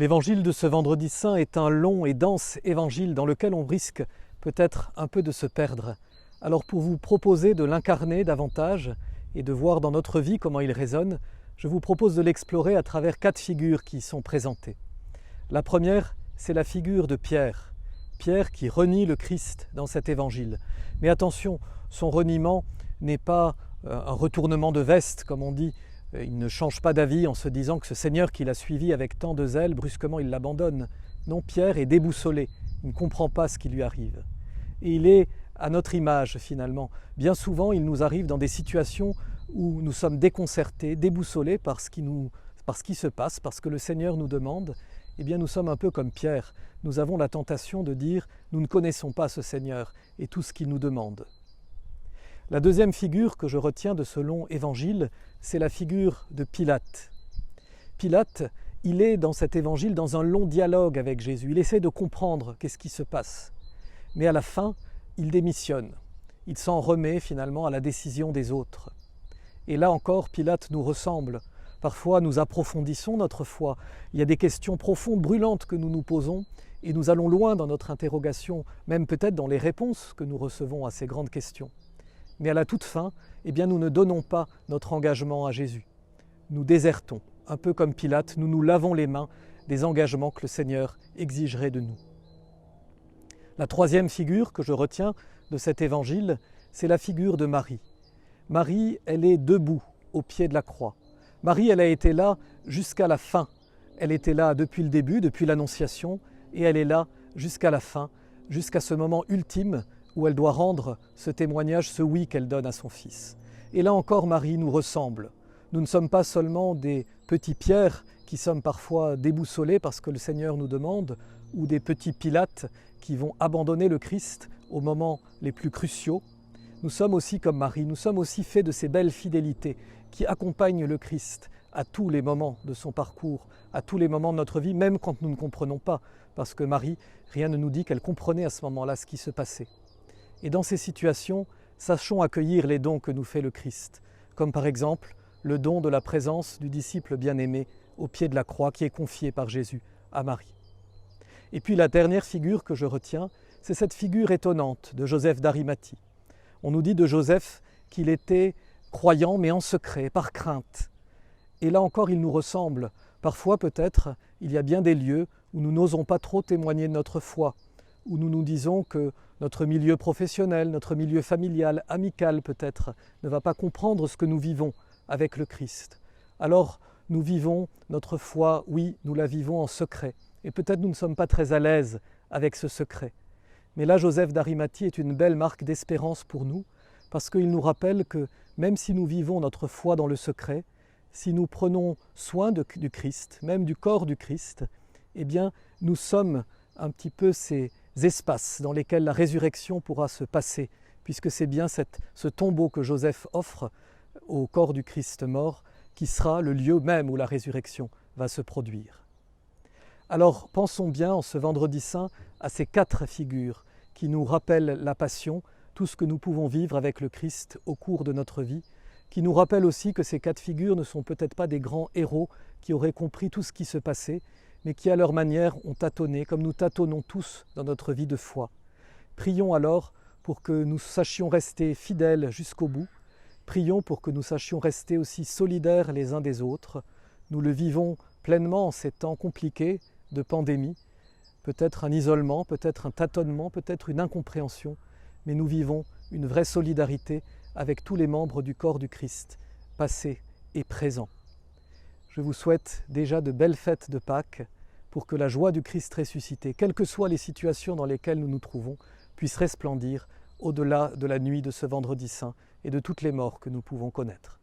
L'évangile de ce vendredi saint est un long et dense évangile dans lequel on risque peut-être un peu de se perdre. Alors pour vous proposer de l'incarner davantage et de voir dans notre vie comment il résonne, je vous propose de l'explorer à travers 4 figures qui y sont présentées. La première, c'est la figure de Pierre. Pierre qui renie le Christ dans cet évangile. Mais attention, son reniement n'est pas un retournement de veste, comme on dit. Il ne change pas d'avis en se disant que ce Seigneur qu'il a suivi avec tant de zèle, brusquement il l'abandonne. Non, Pierre est déboussolé, il ne comprend pas ce qui lui arrive. Et il est à notre image finalement. Bien souvent, il nous arrive dans des situations où nous sommes déconcertés, déboussolés par ce qui se passe, parce que le Seigneur nous demande. Eh bien, nous sommes un peu comme Pierre. Nous avons la tentation de dire « nous ne connaissons pas ce Seigneur et tout ce qu'il nous demande ». La deuxième figure que je retiens de ce long évangile, c'est la figure de Pilate. Pilate, il est dans cet évangile dans un long dialogue avec Jésus. Il essaie de comprendre qu'est-ce qui se passe. Mais à la fin, il démissionne. Il s'en remet finalement à la décision des autres. Et là encore, Pilate nous ressemble. Parfois, nous approfondissons notre foi. Il y a des questions profondes, brûlantes que nous nous posons et nous allons loin dans notre interrogation, même peut-être dans les réponses que nous recevons à ces grandes questions. Mais à la toute fin, eh bien, nous ne donnons pas notre engagement à Jésus. Nous désertons, un peu comme Pilate, nous nous lavons les mains des engagements que le Seigneur exigerait de nous. La troisième figure que je retiens de cet évangile, c'est la figure de Marie. Marie, elle est debout au pied de la croix. Marie, elle a été là jusqu'à la fin. Elle était là depuis le début, depuis l'Annonciation, et elle est là jusqu'à la fin, jusqu'à ce moment ultime où elle doit rendre ce témoignage, ce oui qu'elle donne à son Fils. Et là encore, Marie nous ressemble. Nous ne sommes pas seulement des petits Pierres qui sommes parfois déboussolés parce que le Seigneur nous demande, ou des petits Pilates qui vont abandonner le Christ aux moments les plus cruciaux. Nous sommes aussi comme Marie, nous sommes aussi faits de ces belles fidélités qui accompagnent le Christ à tous les moments de son parcours, à tous les moments de notre vie, même quand nous ne comprenons pas, parce que Marie, rien ne nous dit qu'elle comprenait à ce moment-là ce qui se passait. Et dans ces situations, sachons accueillir les dons que nous fait le Christ, comme par exemple le don de la présence du disciple bien-aimé au pied de la croix qui est confié par Jésus à Marie. Et puis la dernière figure que je retiens, c'est cette figure étonnante de Joseph d'Arimathie. On nous dit de Joseph qu'il était croyant mais en secret, par crainte. Et là encore, il nous ressemble. Parfois peut-être, il y a bien des lieux où nous n'osons pas trop témoigner de notre foi, où nous nous disons que notre milieu professionnel, notre milieu familial, amical peut-être, ne va pas comprendre ce que nous vivons avec le Christ. Alors nous vivons notre foi, oui, nous la vivons en secret. Et peut-être nous ne sommes pas très à l'aise avec ce secret. Mais là, Joseph d'Arimathie est une belle marque d'espérance pour nous, parce qu'il nous rappelle que même si nous vivons notre foi dans le secret, si nous prenons soin du Christ, même du corps du Christ, eh bien, nous sommes un petit peu ces espaces dans lesquels la résurrection pourra se passer, puisque c'est bien ce tombeau que Joseph offre au corps du Christ mort qui sera le lieu même où la résurrection va se produire. Alors pensons bien en ce vendredi saint à ces 4 figures qui nous rappellent la passion, tout ce que nous pouvons vivre avec le Christ au cours de notre vie, qui nous rappellent aussi que ces 4 figures ne sont peut-être pas des grands héros qui auraient compris tout ce qui se passait, mais qui à leur manière ont tâtonné, comme nous tâtonnons tous dans notre vie de foi. Prions alors pour que nous sachions rester fidèles jusqu'au bout. Prions pour que nous sachions rester aussi solidaires les uns des autres. Nous le vivons pleinement en ces temps compliqués de pandémie. Peut-être un isolement, peut-être un tâtonnement, peut-être une incompréhension, mais nous vivons une vraie solidarité avec tous les membres du corps du Christ, passés et présents. Je vous souhaite déjà de belles fêtes de Pâques pour que la joie du Christ ressuscité, quelles que soient les situations dans lesquelles nous nous trouvons, puisse resplendir au-delà de la nuit de ce vendredi saint et de toutes les morts que nous pouvons connaître.